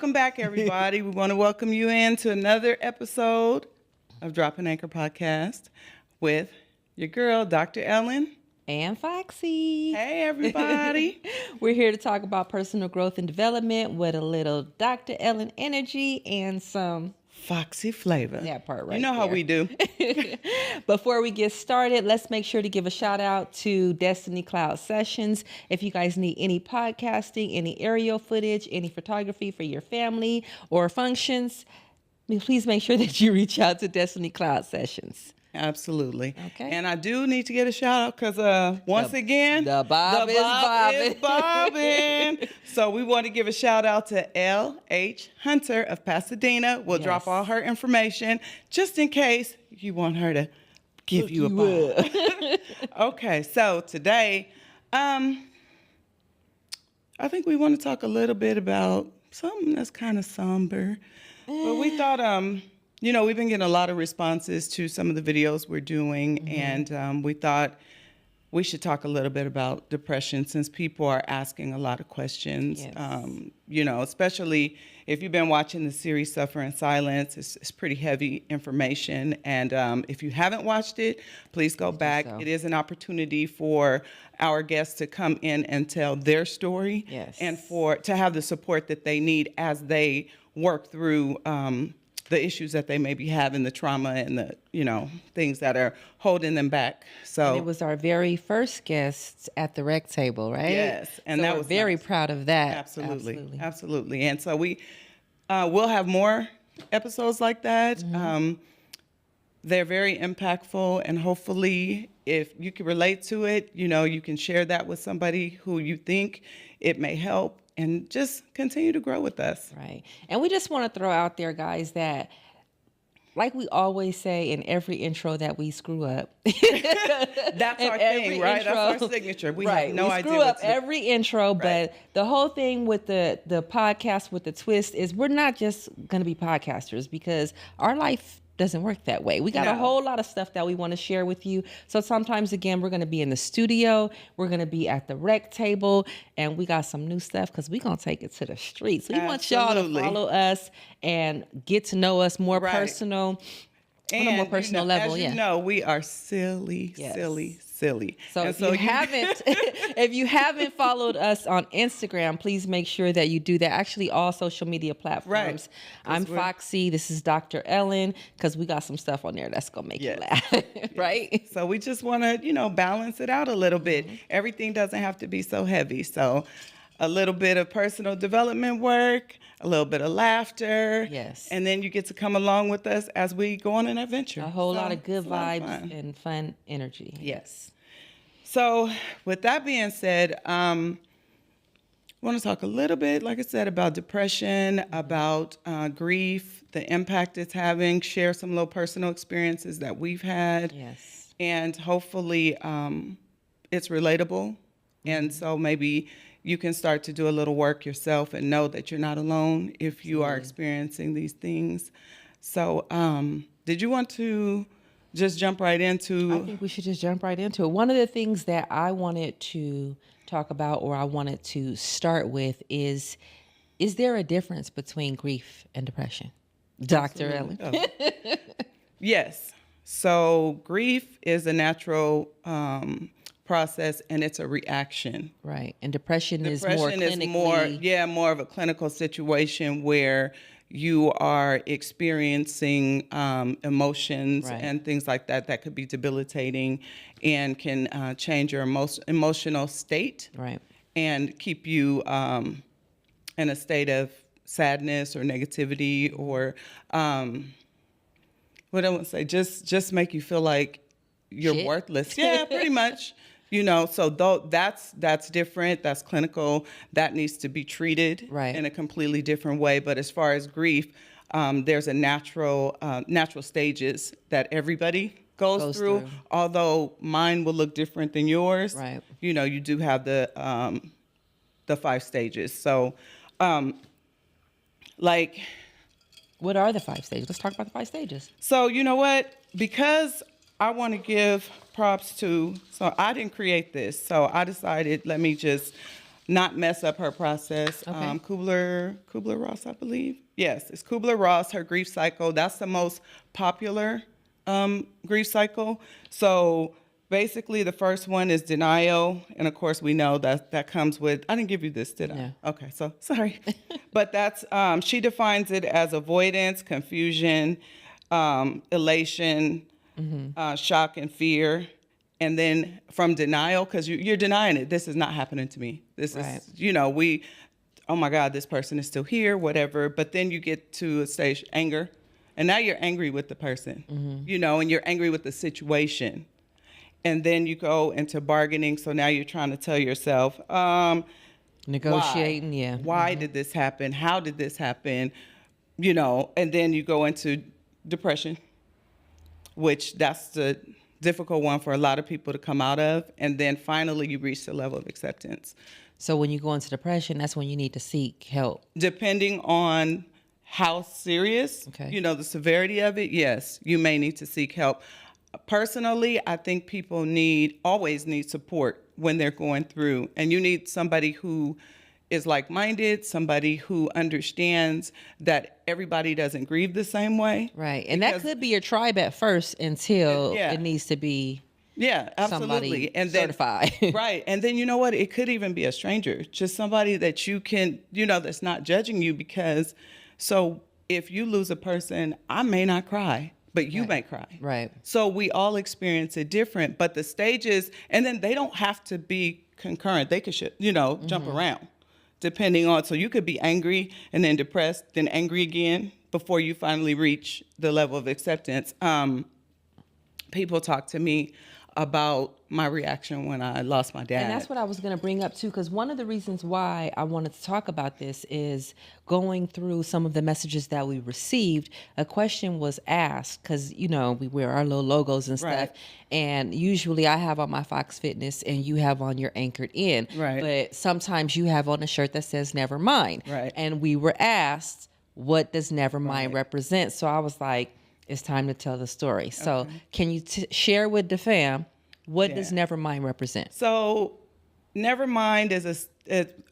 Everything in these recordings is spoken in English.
Welcome back, everybody. We want to welcome you into another episode of Drop an Anchor Podcast with your girl, Dr. Ellyn. And Foxxcee. Hey, everybody. We're here to talk about personal growth and development with a little Dr. Ellyn energy and some Foxxcee flavor. That part right You know how we do. Before we get started, let's make sure to give a shout out to Destiny Cloud Sessions. If you guys need any podcasting, any aerial footage, any photography for your family or functions, please make sure that you reach out to Destiny Cloud Sessions. Absolutely. Okay. And I do need to get a shout out because once again, the Bob is bobbing. So we want to give a shout out to L.H. Hunter of Pasadena. We'll drop all her information just in case you want her to give you a bob. Okay, so today, I think we want to talk a little bit about something that's kind of somber. But we thought, we've been getting a lot of responses to some of the videos we're doing, and we thought we should talk a little bit about depression since people are asking a lot of questions. Yes. Especially if you've been watching the series Suffer in Silence, it's pretty heavy information. And if you haven't watched it, please go back. It is an opportunity for our guests to come in and tell their story, and to have the support that they need as they work through the issues that they maybe have in the trauma and the, things that are holding them back. So and it was our very first guest at the rec table, right? Yes. And so that we're was very proud of that. Absolutely. And so we'll have more episodes like that. They're very impactful, and hopefully if you can relate to it, you can share that with somebody who you think it may help. And just continue to grow with us. Right. And we just want to throw out there, guys, that like we always say in every intro that we screw up. That's our thing, right? Intro, that's our signature. We have no idea. We screw up every intro, but the whole thing with the podcast with the twist is we're not just going to be podcasters because our life doesn't work that way. We got a whole lot of stuff that we want to share with you. So sometimes, again, we're going to be in the studio, we're going to be at the rec table, and we got some new stuff because we're going to take it to the streets. So we want y'all to follow us and get to know us more personal. And, on a more personal level, as we are silly. So if you haven't followed us on Instagram, please make sure that you do that. Actually, all social media platforms. I'm Foxxcee. This is Dr. Ellyn, because we got some stuff on there that's gonna make you laugh, right? So we just want to, balance it out a little bit. Everything doesn't have to be so heavy. So a little bit of personal development work, a little bit of laughter. Yes. And then you get to come along with us as we go on an adventure. A whole lot of good vibes and fun energy. Yes. So with that being said, I want to talk a little bit, like I said, about depression, about grief, the impact it's having, share some little personal experiences that we've had. Yes. And hopefully it's relatable. And so maybe you can start to do a little work yourself and know that you're not alone if you are experiencing these things. So did you want to just jump right into? I think we should just jump right into it. One of the things that I wanted to talk about, or I wanted to start with, is there a difference between grief and depression? Dr. Ellyn. Oh. Yes. So grief is a natural process, and it's a reaction. Right. And depression is more clinically. More of a clinical situation where you are experiencing emotions and things like that that could be debilitating and can change your emotional state and keep you in a state of sadness or negativity or what I want to say, just make you feel like you're worthless. Yeah, pretty much. So that's different. That's clinical. That needs to be treated in a completely different way. But as far as grief, there's a natural stages that everybody goes through. Although mine will look different than yours. Right. You do have the 5 stages. So, what are the 5 stages? Let's talk about the 5 stages. So you know what? Because I want to give props to, so I didn't create this. So I decided, let me just not mess up her process. Okay. Kubler-Ross, I believe. Yes, it's Kubler-Ross, her grief cycle. That's the most popular grief cycle. So basically, the first one is denial. And of course, we know that comes with, I didn't give you this, did I? No. Okay, so sorry. But that's, she defines it as avoidance, confusion, elation, shock and fear. And then from denial, because you're denying it. This is not happening to me. This Right. is, oh my God, this person is still here, whatever. But then you get to a stage, anger. And now you're angry with the person, and you're angry with the situation. And then you go into bargaining. So now you're trying to tell yourself, Negotiating, yeah. why did this happen? How did this happen? And then you go into depression, which that's the difficult one for a lot of people to come out of. And then finally you reach the level of acceptance. So when you go into depression, that's when you need to seek help. Depending on how serious, Okay. The severity of it, yes, you may need to seek help. Personally, I think people always need support when they're going through. And you need somebody who is like-minded, somebody who understands that everybody doesn't grieve the same way. Right. And that could be your tribe at first until Yeah. it needs to be Absolutely. somebody certified. Right. And then you know what? It could even be a stranger, just somebody that you can, that's not judging you because, so if you lose a person, I may not cry, but you may cry. Right. So we all experience it different, but the stages, and then they don't have to be concurrent. They could, jump around depending on, so you could be angry and then depressed, then angry again before you finally reach the level of acceptance. People talk to me about my reaction when I lost my dad. And that's what I was going to bring up too, because one of the reasons why I wanted to talk about this is going through some of the messages that we received. A question was asked because, we wear our little logos and stuff. Right. And usually I have on my Fox Fitness and you have on your Anchored In. Right. But sometimes you have on a shirt that says Never Mind. Right. And we were asked, what does Never Mind represent? So I was like, it's time to tell the story. So can you share with the fam, what does Never Mind represent? So never mind is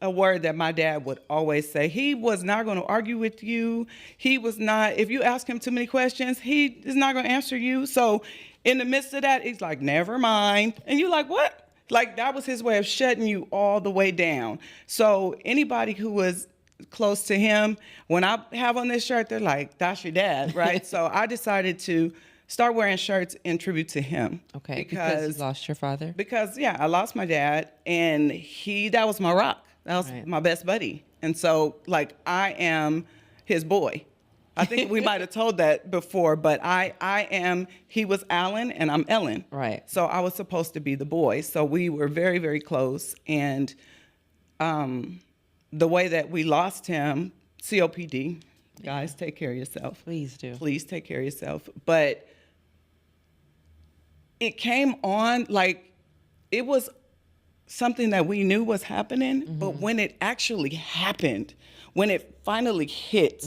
a word that my dad would always say. He was not going to argue with you. He was not, if you ask him too many questions, he is not going to answer you. So in the midst of that, he's like, never mind. And you're like, what? Like that was his way of shutting you all the way down. So anybody who was close to him, when I have on this shirt, they're like, that's your dad, right? So I decided to start wearing shirts in tribute to him. Okay, because you lost your father? Because, I lost my dad, and that was my rock. That was my best buddy. And so, I am his boy. I think we might have told that before, but he was Alan, and I'm Ellyn. Right. So I was supposed to be the boy. So we were very, very close, and the way that we lost him, COPD, guys, take care of yourself. Please do. Please take care of yourself. But it came on it was something that we knew was happening, but when it actually happened, when it finally hit,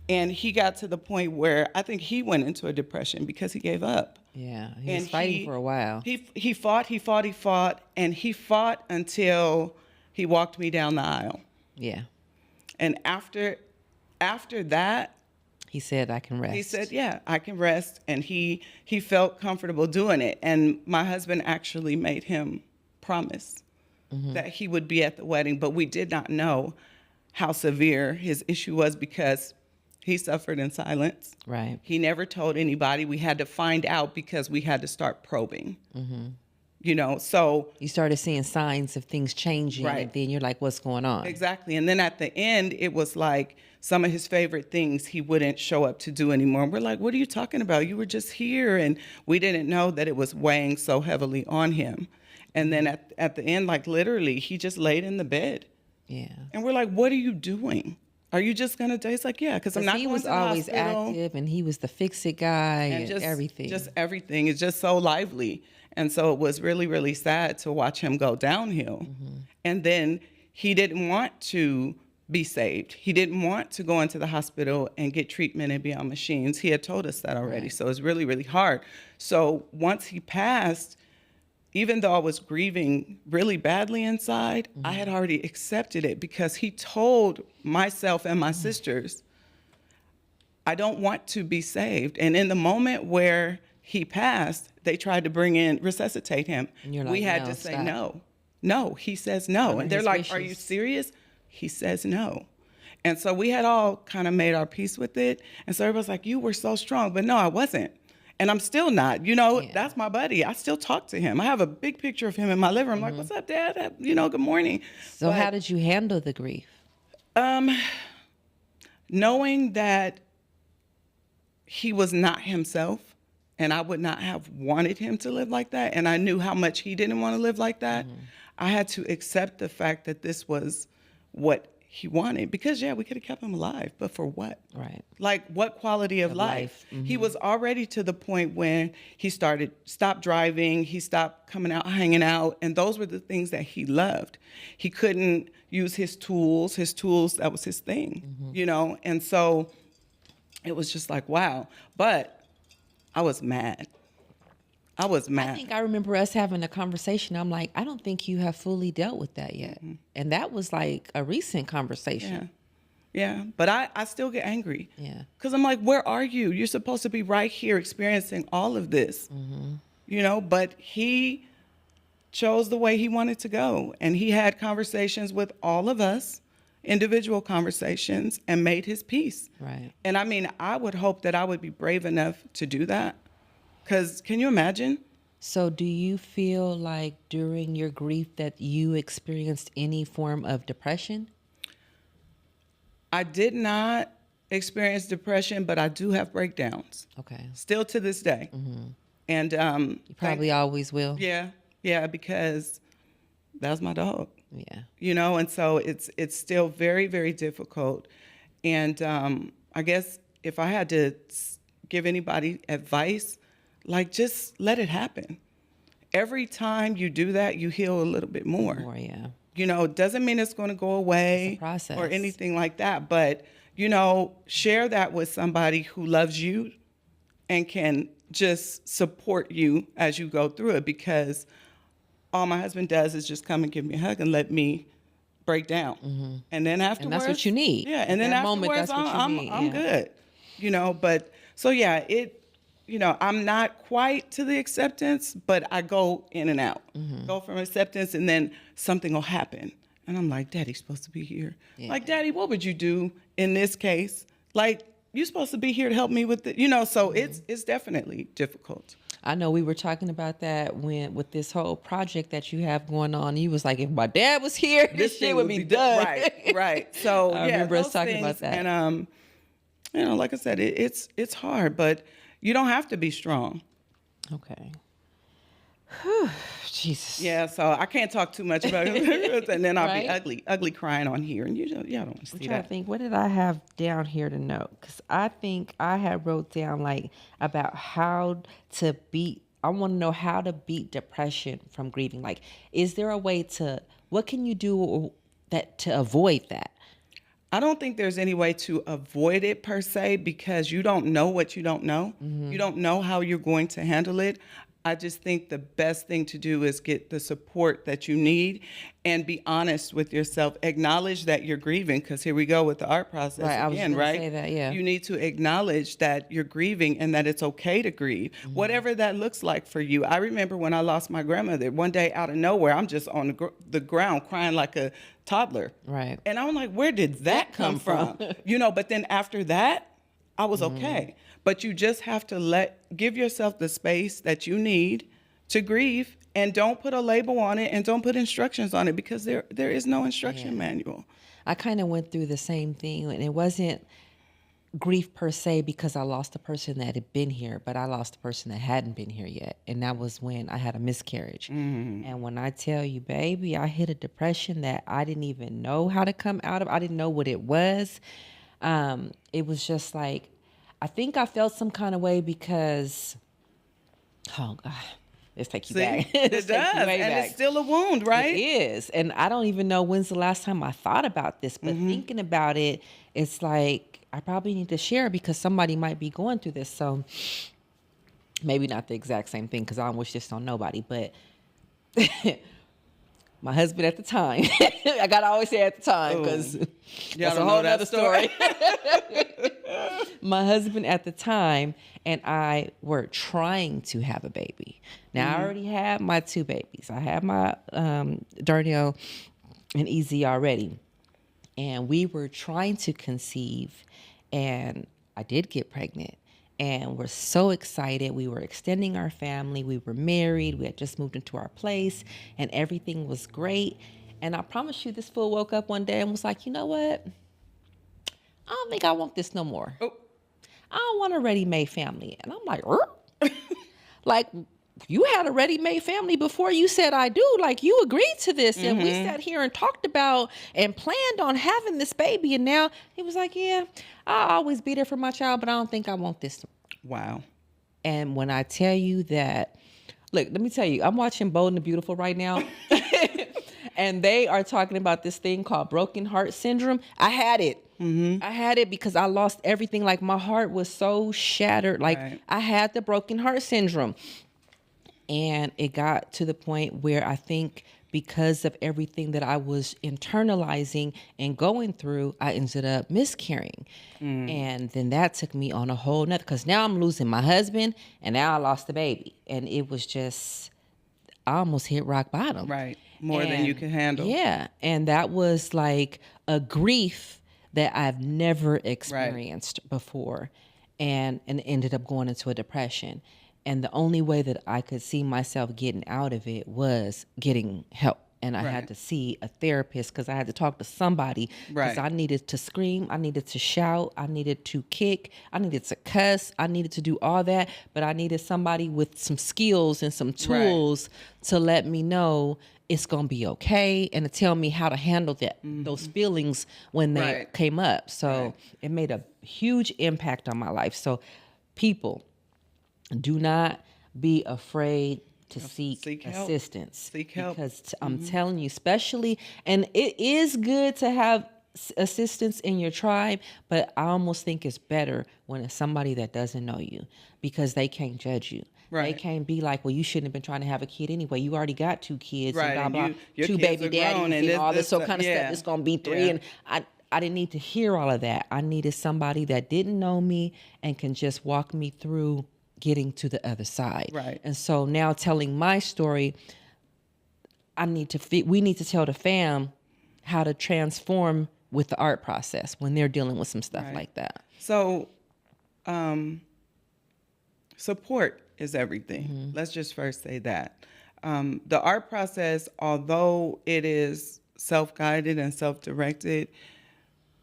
and he got to the point where I think he went into a depression because he gave up. Yeah, he was fighting for a while. He fought, and he fought until he walked me down the aisle. Yeah. And after that, he said, I can rest. He said, yeah, I can rest. And he felt comfortable doing it. And my husband actually made him promise that he would be at the wedding. But we did not know how severe his issue was because he suffered in silence. Right. He never told anybody. We had to find out because we had to start probing. So you started seeing signs of things changing, Right. and then you're like, what's going on? Exactly. And then at the end, it was like some of his favorite things he wouldn't show up to do anymore. And we're like, what are you talking about? You were just here. And we didn't know that it was weighing so heavily on him. And then at the end, literally, he just laid in the bed. Yeah. And we're like, what are you doing? Are you just going to die? It's like, yeah, because I'm not going to the hospital. He was always active, and he was the fix-it guy and everything. Just everything. It's just so lively. And so it was really, really sad to watch him go downhill. And then he didn't want to be saved. He didn't want to go into the hospital and get treatment and be on machines. He had told us that already. Right. So it was really, really hard. So once he passed, even though I was grieving really badly inside, I had already accepted it because he told myself and my sisters, I don't want to be saved. And in the moment where he passed, they tried to resuscitate him. And you're We like, had "No, to say stop." no. No, he says no. Honor And they're his like, are you wishes. serious? He says no. And so we had all kind of made our peace with it. And so everybody's like, you were so strong. But no, I wasn't. And I'm still not. You know, Yeah. that's my buddy. I still talk to him. I have a big picture of him in my living room. I'm like, what's up, Dad? You know, good morning. So But, how did you handle the grief? knowing that he was not himself, and I would not have wanted him to live like that, and I knew how much he didn't want to live like that, I had to accept the fact that this was what he wanted. Because, yeah, we could have kept him alive, but for what? Right. Like, what quality of life? He was already to the point when he stopped driving, he stopped coming out, hanging out, and those were the things that he loved. He couldn't use his tools, that was his thing, you know? And so it was just like, wow. But I was mad. I think I remember us having a conversation. I'm like, I don't think you have fully dealt with that yet. And that was like a recent conversation. Yeah. But I still get angry. Yeah. Because I'm like, where are you? You're supposed to be right here experiencing all of this, you know? But he chose the way he wanted to go. And he had conversations with all of us, individual conversations, and made his peace. Right. And I mean, I would hope that I would be brave enough to do that. Because can you imagine? So do you feel like during your grief that you experienced any form of depression? I did not experience depression, but I do have breakdowns. Okay. Still to this day. And You probably always will. yeah, because that's my dog. Yeah. You know, and so it's still very, very difficult. And I guess if I had to give anybody advice, like, just let it happen. Every time you do that, you heal a little bit more. Yeah. You know, it doesn't mean it's going to go away It's a process. or anything like that. But, you know, share that with somebody who loves you and can just support you as you go through it. Because all my husband does is just come and give me a hug and let me break down. And then afterwards. And that's what you need. Yeah. And At then that moment, afterwards, that's what you need, I'm yeah. good. You know, but so yeah, you know, I'm not quite to the acceptance, but I go in and out. Go from acceptance, and then something will happen. And I'm like, Daddy's supposed to be here. Yeah. Like, Daddy, what would you do in this case? Like, you're supposed to be here to help me with it. You know, so it's definitely difficult. I know we were talking about that with this whole project that you have going on. You was like, if my dad was here, this shit thing would be done. Right. So I yeah, remember us those talking about things. that. And you know, like I said, it's hard, but you don't have to be strong. Okay. Whew, Jesus. Yeah, so I can't talk too much about it, and then I'll Right? be ugly crying on here, and y'all don't want to I'm see trying that. to think, what did I have down here to note? Because I think I had wrote down like about how to beat. I want to know how to beat depression from grieving. Like, is there a way what can you do to avoid that? I don't think there's any way to avoid it per se, because you don't know what you don't know. You don't know how you're going to handle it. I just think the best thing to do is get the support that you need and be honest with yourself. Acknowledge that you're grieving, because here we go with the ART process Right, I was again, gonna right? say that, yeah. You need to acknowledge that you're grieving and that it's okay to grieve, whatever that looks like for you. I remember when I lost my grandmother, one day out of nowhere, I'm just on the ground crying like a toddler. Right. And I'm like, where did that come from? You know, but then after that, I was okay. But you just have to give yourself the space that you need to grieve, and don't put a label on it and don't put instructions on it, because there is no instruction manual. I kind of went through the same thing, and it wasn't grief per se because I lost a person that had been here, but I lost a person that hadn't been here yet. And that was when I had a miscarriage. And when I tell you, baby, I hit a depression that I didn't even know how to come out of. I didn't know what it was. It was just like, I think I felt some kind of way because, oh God, let's take you back. It Let's does, take you way and back. it's still a wound, right? It is. And I don't even know when's the last time I thought about this, but thinking about it, it's like, I probably need to share because somebody might be going through this. So maybe not the exact same thing, because I don't wish this on nobody, but My husband at the time, I gotta always say at the time because that's a whole other story. My husband at the time and I were trying to have a baby. Now I already had my 2 babies. I had my Darnell and Easy already, and we were trying to conceive, and I did get pregnant. And we're so excited. We were extending our family. We were married. We had just moved into our place and everything was great. And I promise you, this fool woke up one day and was like, you know what? I don't think I want this no more. Oh. I don't want a ready-made family. And I'm like, like, you had a ready-made family before you said I do. Like, you agreed to this. And we sat here and talked about and planned on having this baby. And now he was like, yeah, I'll always be there for my child, but I don't think I want this. Wow. And when I tell you that, look, let me tell you, I'm watching Bold and the Beautiful right now. And they are talking about this thing called broken heart syndrome. I had it. I had it because I lost everything. Like, my heart was so shattered. Like, I had the broken heart syndrome. And it got to the point where I think because of everything that I was internalizing and going through, I ended up miscarrying. And then that took me on a whole nother, because now I'm losing my husband and now I lost the baby. And it was just, I almost hit rock bottom. Right. More than you can handle. Yeah. And that was like a grief that I've never experienced before, and ended up going into a depression. And the only way that I could see myself getting out of it was getting help. And I had to see a therapist because I had to talk to somebody, because I needed to scream, I needed to shout, I needed to kick, I needed to cuss, I needed to do all that. But I needed somebody with some skills and some tools to let me know it's going to be okay, and to tell me how to handle that those feelings when they came up. So it made a huge impact on my life. So people, do not be afraid to seek assistance. Seek help. Because I'm telling you, especially, and it is good to have assistance in your tribe, but I almost think it's better when it's somebody that doesn't know you, because they can't judge you. They can't be like, well, you shouldn't have been trying to have a kid anyway. You already got 2 kids and blah, blah, your 2 kids baby are grown, daddies and all this kind of stuff. It's going to be 3. Yeah. And I didn't need to hear all of that. I needed somebody that didn't know me and can just walk me through getting to the other side. Right. And so now, telling my story, we need to tell the fam how to transform with the ART process when they're dealing with some stuff like that. So, support is everything. Let's just first say that. The ART process, although it is self-guided and self-directed,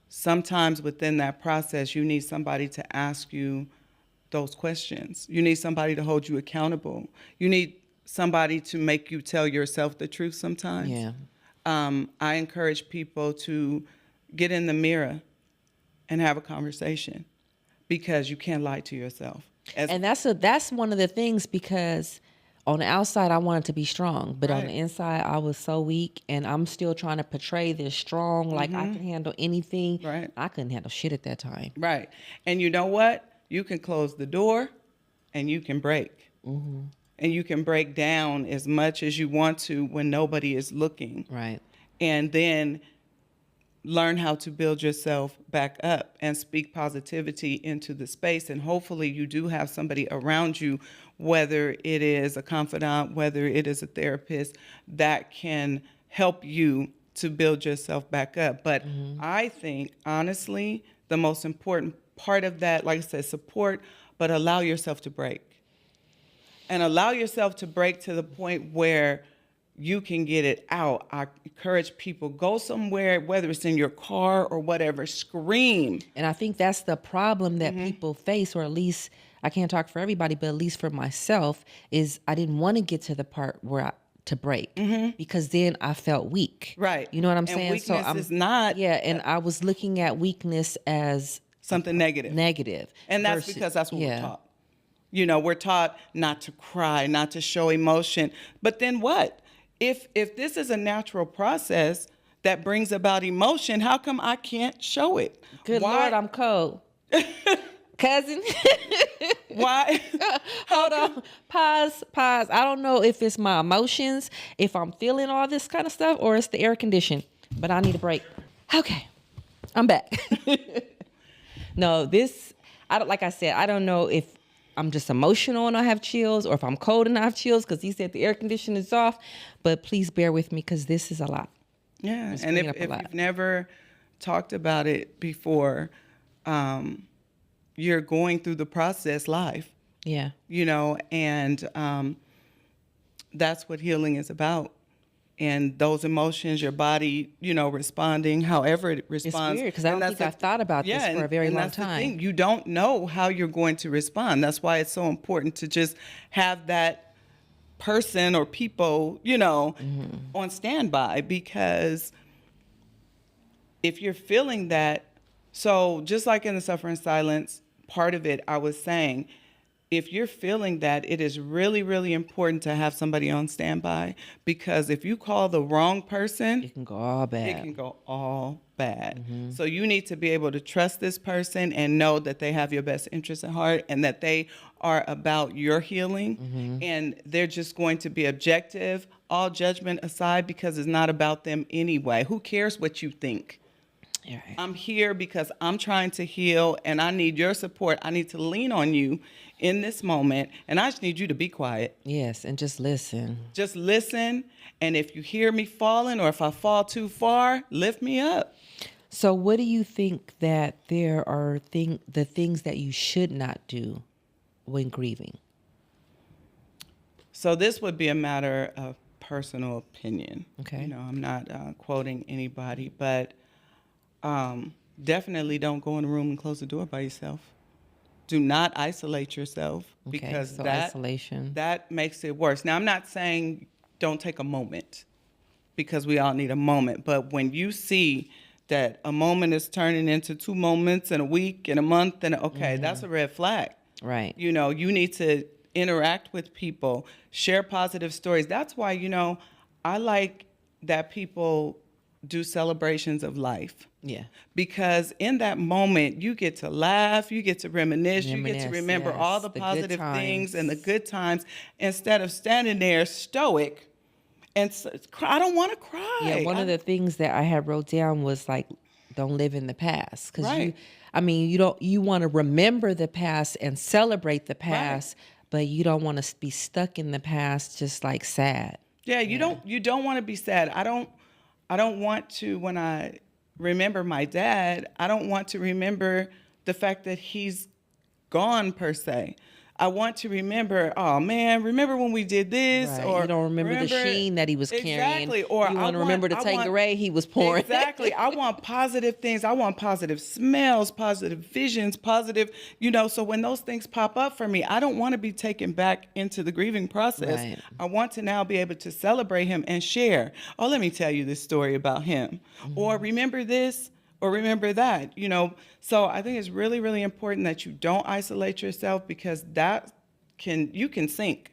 sometimes within that process, you need somebody to ask you those questions. You need somebody to hold you accountable. You need somebody to make you tell yourself the truth sometimes. Yeah. I encourage people to get in the mirror and have a conversation, because you can't lie to yourself. And that's one of the things, because on the outside I wanted to be strong, but on the inside I was so weak, and I'm still trying to portray this strong, like I can handle anything. Right. I couldn't handle shit at that time. Right. And you know what? You can close the door and you can break. And you can break down as much as you want to when nobody is looking. Right. And then learn how to build yourself back up and speak positivity into the space. And hopefully you do have somebody around you, whether it is a confidant, whether it is a therapist, that can help you to build yourself back up. But I think, honestly, the most important part of that, like I said, support, but allow yourself to break. And allow yourself to break to the point where you can get it out. I encourage people, go somewhere, whether it's in your car or whatever, scream. And I think that's the problem that people face, or at least, I can't talk for everybody, but at least for myself, is I didn't want to get to the part where to break, because then I felt weak. Right. You know what I'm and saying? Weakness is not. Yeah, and I was looking at weakness as something negative. And that's because that's what we're taught. You know, we're taught not to cry, not to show emotion. But then what? If this is a natural process that brings about emotion, how come I can't show it? Good Lord, I'm cold. Cousin. Why? Hold on. Pause. I don't know if it's my emotions, if I'm feeling all this kind of stuff, or it's the air condition. But I need a break. Okay. I'm back. No, like I said, I don't know if I'm just emotional and I have chills, or if I'm cold and I have chills, because he said the air conditioner is off. But please bear with me, because this is a lot. Yeah, It's and bringing if up a lot. you've never talked about it before, you're going through the process live, Yeah. and that's what healing is about. And those emotions, your body, responding however it responds. It's weird, because I don't think I've thought about this for a very long that's the time. thing. You don't know how you're going to respond. That's why it's so important to just have that person or people, on standby, because if you're feeling that, so just like in the Suffer in Silence, part of it, I was saying, if you're feeling that, it is really, really important to have somebody on standby, because if you call the wrong person, It can go all bad. it can go all bad. So you need to be able to trust this person and know that they have your best interest at heart, and that they are about your healing, and they're just going to be objective, all judgment aside, because it's not about them anyway. Who cares what you think? You're right. I'm here because I'm trying to heal, and I need your support. I need to lean on you in this moment, and I just need you to be quiet. Yes, and just listen. Just listen, and if you hear me falling, or if I fall too far, lift me up. So what do you think that there are the things that you should not do when grieving? So this would be a matter of personal opinion. Okay. I'm not quoting anybody, but definitely don't go in a room and close the door by yourself. Do not isolate yourself, because so isolation. that makes it worse. Now, I'm not saying don't take a moment, because we all need a moment. But when you see that a moment is turning into 2 moments in a week, in a month, and that's a red flag. Right. You need to interact with people, share positive stories. That's why, I like that people do celebrations of life. Yeah. Because in that moment, you get to laugh, you get to reminisce, you get to remember yes, all the the good positive things times. and the good times, instead of standing there stoic and cry. I don't want to cry. Yeah, one of the things that I had wrote down was like, don't live in the past, because Right. you want to remember the past and celebrate the past, but you don't want to be stuck in the past, just like sad. Yeah, you don't want to be sad. I don't want to, when I remember my dad, I don't want to remember the fact that he's gone per se. I want to remember, oh man, remember when we did this? Right. Or you don't remember the sheen that he was carrying. Exactly. Or you want to remember the Tanqueray he was pouring. Exactly. I want positive things. I want positive smells, positive visions, positive, so when those things pop up for me, I don't want to be taken back into the grieving process. Right. I want to now be able to celebrate him and share. Oh, let me tell you this story about him. Or remember this, or remember that, So I think it's really, really important that you don't isolate yourself, because you can sink.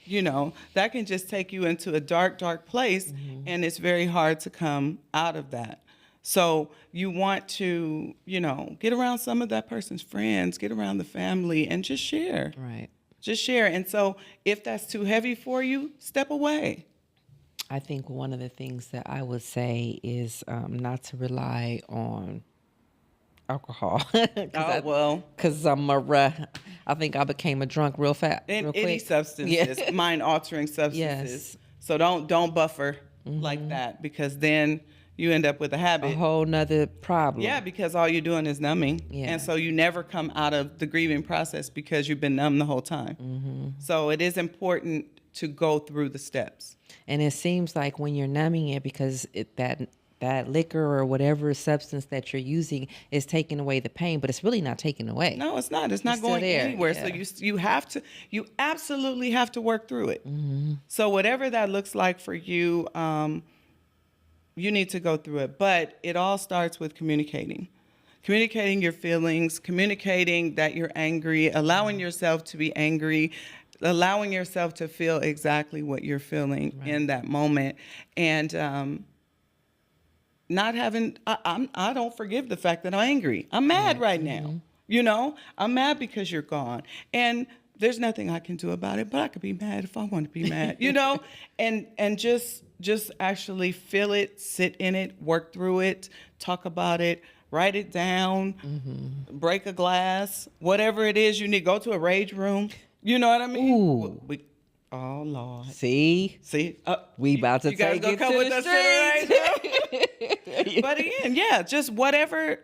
That can just take you into a dark, dark place, and it's very hard to come out of that. So you want to, get around some of that person's friends, get around the family, and just share. Right. Just share. And so if that's too heavy for you, step away. I think one of the things that I would say is not to rely on alcohol. Because I think I became a drunk real fast. And any substances, mind-altering substances. Yes. So don't buffer like that, because then you end up with a habit. A whole nother problem. Yeah, because all you're doing is numbing. Yeah. And so you never come out of the grieving process, because you've been numb the whole time. So it is important to go through the steps. And it seems like when you're numbing it, because that liquor or whatever substance that you're using is taking away the pain, but it's really not taking away. No, it's not. It's not going anywhere. Yeah. So you absolutely have to work through it. So whatever that looks like for you, you need to go through it. But it all starts with communicating your feelings, communicating that you're angry, allowing yourself to be angry, allowing yourself to feel exactly what you're feeling in that moment. And not having, I don't forgive the fact that I'm angry. I'm mad right now. You know, I'm mad because you're gone. And there's nothing I can do about it, but I could be mad if I want to be mad, you know? And just actually feel it, sit in it, work through it, talk about it, write it down, break a glass, whatever it is you need. Go to a rage room. You know what I mean? Ooh. Oh, Lord. See? We about to you guys take gonna it come to with the us right now? But again, yeah, just whatever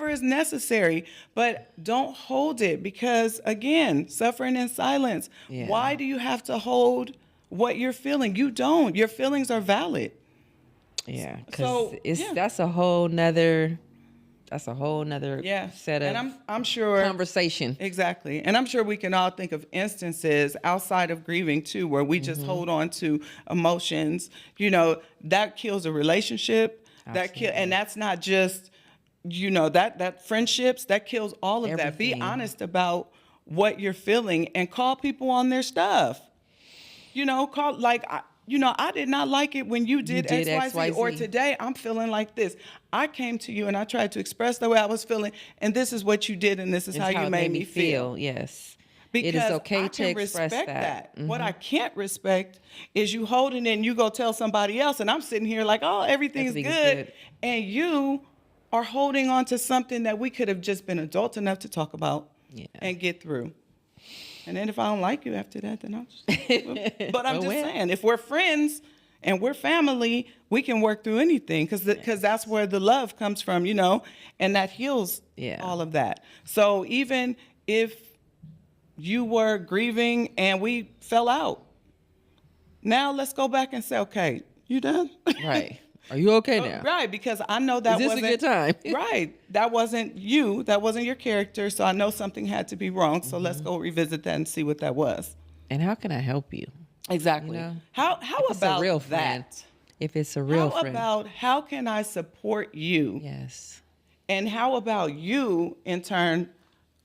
is necessary. But don't hold it because, again, suffering in silence. Yeah. Why do you have to hold what you're feeling? You don't. Your feelings are valid. Yeah, So, because that's a whole nother set of and I'm sure conversation. Exactly. And I'm sure we can all think of instances outside of grieving too, where we just hold on to emotions, you know, that kills a relationship. And that's not just, you know, that friendships, that kills all of that. Be honest about what you're feeling and call people on their stuff. You know, I did not like it when you did XYZ, or today I'm feeling like this. I came to you and I tried to express the way I was feeling, and this is what you did, and this is how you made me feel. Yes. Because it is okay I to can express respect that. What I can't respect is you holding it and you go tell somebody else, and I'm sitting here like, oh, everything's good. And you are holding on to something that we could have just been adults enough to talk about and get through. And then if I don't like you after that, then I'll just... But I'm just saying, if we're friends and we're family, we can work through anything because that's where the love comes from, you know, and that heals all of that. So even if you were grieving and we fell out, now let's go back and say, okay, you done? Right. Are you okay now? Right, because I know that wasn't... Is this a good time? Right. That wasn't you. That wasn't your character. So I know something had to be wrong. So let's go revisit that and see what that was. And how can I help you? Exactly. You know? How about a real friend. that? If it's a real friend. How about how can I support you? Yes. And how about you, in turn,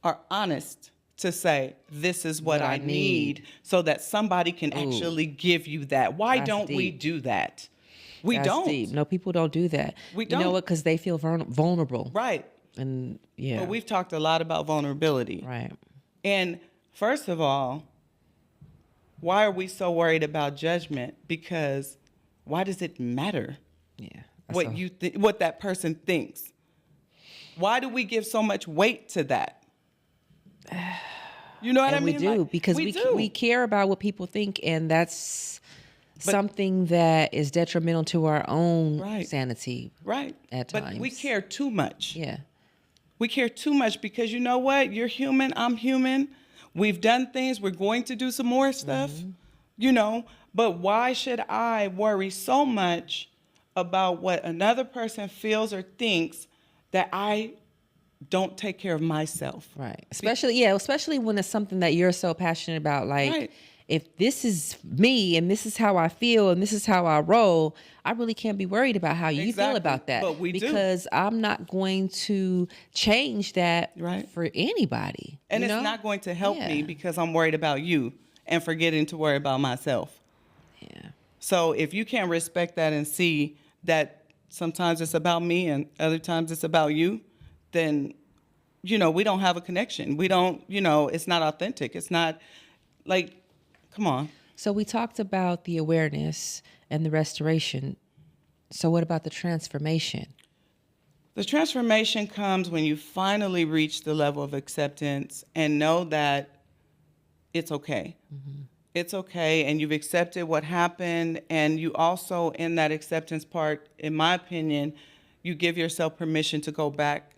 are honest to say, this is what I need, so that somebody can actually give you that. Why don't we do that? That's don't. Deep. No, people don't do that. We don't. You know what? Because they feel vulnerable. Right. And But we've talked a lot about vulnerability. Right. And first of all, why are we so worried about judgment? Because why does it matter? Yeah. What that person thinks? Why do we give so much weight to that? You know what I mean? We do, because we care about what people think, and that's something that is detrimental to our own sanity. Right. At times. But we care too much. Yeah. We care too much because you know what? You're human. I'm human. We've done things. We're going to do some more stuff, you know. But why should I worry so much about what another person feels or thinks that I don't take care of myself? Right. Especially when it's something that you're so passionate about. Like, if this is me and this is how I feel and this is how I roll, I really can't be worried about how you feel about that. But because I'm not going to change that for anybody. And it's not going to help me because I'm worried about you and forgetting to worry about myself. Yeah. So if you can't respect that and see that sometimes it's about me and other times it's about you, then, you know, we don't have a connection. We don't, you know, it's not authentic. It's not like, come on. So we talked about the awareness and the restoration. So what about the transformation? The transformation comes when you finally reach the level of acceptance and know that it's okay. It's okay, and you've accepted what happened, and you also, in that acceptance part, in my opinion, you give yourself permission to go back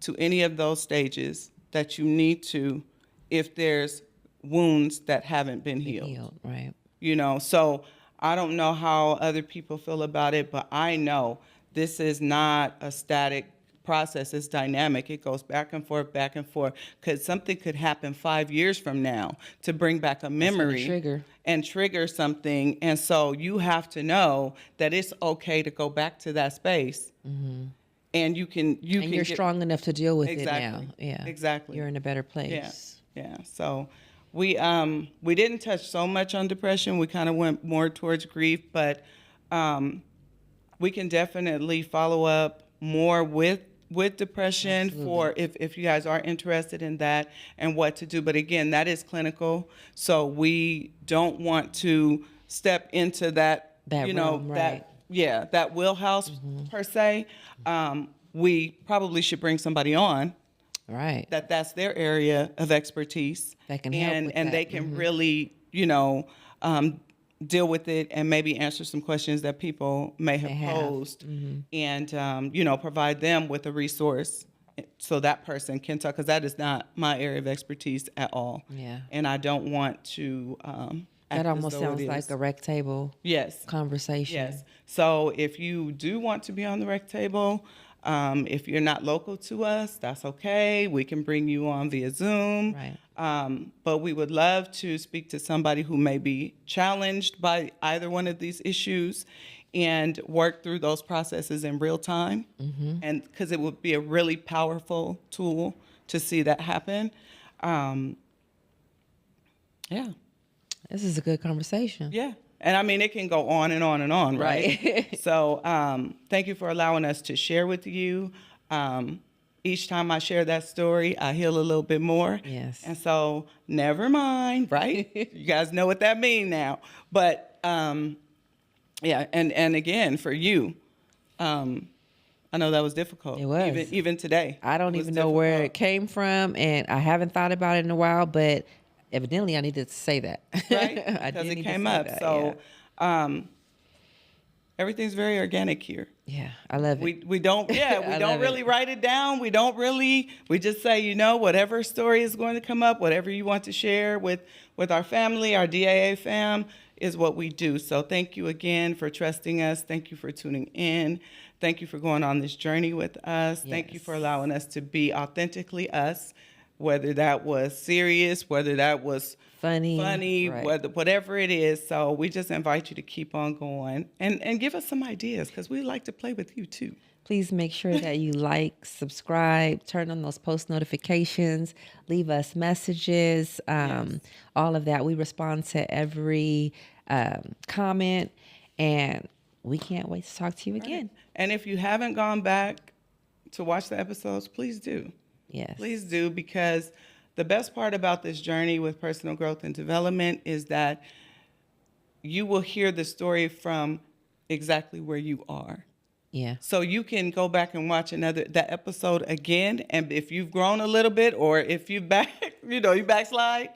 to any of those stages that you need to if there's wounds that haven't been healed. Right. You know, so I don't know how other people feel about it, but I know this is not a static process. It's dynamic. It goes back and forth, because something could happen 5 years from now to bring back a memory and trigger something. And so you have to know that it's okay to go back to that space. And you're strong enough to deal with it now. Yeah. Exactly. You're in a better place. Yeah. So we didn't touch so much on depression. We kind of went more towards grief, but we can definitely follow up more with depression for if you guys are interested in that and what to do. But again, that is clinical. So we don't want to step into that realm, right. that wheelhouse per se. We probably should bring somebody on. Right. That's their area of expertise. That can help with and that. they can really, deal with it and maybe answer some questions that people may have posed and, provide them with a resource so that person can talk, because that is not my area of expertise at all. Yeah. And I don't want to that almost sounds like a rec table conversation. Yes. So if you do want to be on the rec table, if you're not local to us, that's okay. We can bring you on via Zoom. Right. But we would love to speak to somebody who may be challenged by either one of these issues and work through those processes in real time. And because it would be a really powerful tool to see that happen. Yeah. This is a good conversation. Yeah. And I mean, it can go on and on and on, right? So thank you for allowing us to share with you. Each time I share that story, I heal a little bit more. Yes. And so never mind, right? You guys know what that means now. But yeah, and again, for you, I know that was difficult. It was. Even today. I don't even know where it came from, and I haven't thought about it in a while, but evidently I needed to say that. Right? Because it came up. So everything's very organic here. Yeah, I love it. We don't really write it down. We just say, whatever story is going to come up, whatever you want to share with our family, our DAA fam, is what we do. So thank you again for trusting us. Thank you for tuning in. Thank you for going on this journey with us. Yes. Thank you for allowing us to be authentically us, whether that was serious, whether that was funny, right. whatever it is. So we just invite you to keep on going and give us some ideas, because we like to play with you too. Please make sure that you like, subscribe, turn on those post notifications, leave us messages, all of that. We respond to every comment, and we can't wait to talk to you again. And if you haven't gone back to watch the episodes, please do. Yes. Please do, because the best part about this journey with personal growth and development is that you will hear the story from exactly where you are. Yeah. So you can go back and watch that episode again, and if you've grown a little bit, or if you backslide,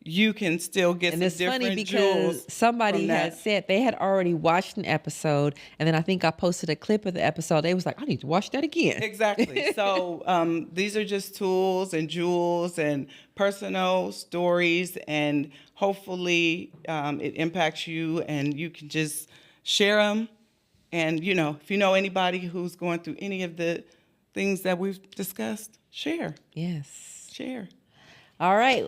you can still get some different jewels. And it's funny because somebody had said they had already watched an episode, and then I think I posted a clip of the episode. They was like, I need to watch that again. Exactly. So these are just tools and jewels and personal stories, and hopefully it impacts you, and you can just share them. And, if you know anybody who's going through any of the things that we've discussed, share. Yes. Share. All right.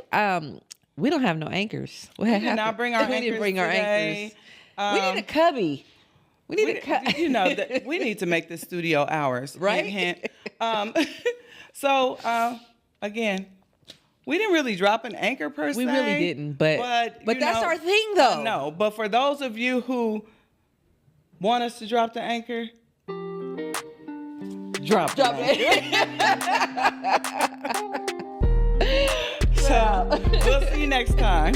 We don't have no anchors. We did not bring our anchors. We didn't bring our anchors. We need a cubby. We need a cubby. We need to make the studio ours. Right? Hint, hint. So, again, we didn't really drop an anchor per se. We really didn't. But that's our thing, though. No, but for those of you who want us to drop the anchor, drop it. So we'll see you next time.